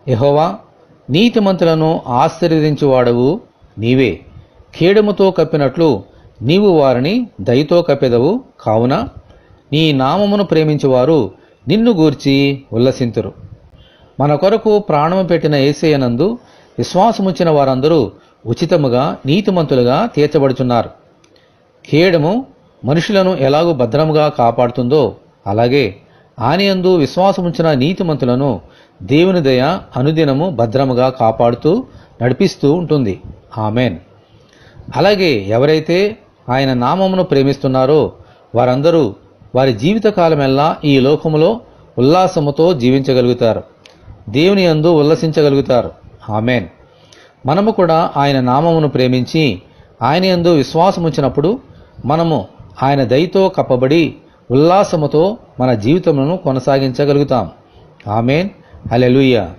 యెహోవా, నీతిమంతులను ఆశీర్వదించువాడవు నీవే. ఖేడముతో కప్పినట్లు నీవు వారిని దయతో కప్పెదవు. కావున నీ నామమును ప్రేమించువారు నిన్ను గూర్చి ఉల్లసింతురు. మన కొరకు ప్రాణము పెట్టిన యేసయ్యనందు విశ్వాసముంచిన వారందరూ ఉచితముగా నీతిమంతులుగా తీర్చబడుచున్నారు. ఖేడము మనుషులను ఎలాగూ భద్రముగా కాపాడుతుందో అలాగే ఆయనయందు విశ్వాసముంచిన నీతిమంతులను దేవుని దయ అనుదినము భద్రముగా కాపాడుతూ నడిపిస్తూ ఉంటుంది. ఆమెన్. అలాగే ఎవరైతే ఆయన నామమును ప్రేమిస్తున్నారో వారందరూ వారి జీవితకాలమెల్లా ఈ లోకములో ఉల్లాసముతో జీవించగలుగుతారు, దేవుని యందు ఉల్లసించగలుగుతారు. ఆమెన్. మనము కూడా ఆయన నామమును ప్రేమించి ఆయన యందు విశ్వాసముంచినప్పుడు మనము ఆయన దయతో కప్పబడి ఉల్లాసముతో మన జీవితములను కొనసాగించగలుగుతాం. ఆమెన్. హల్లెలూయా.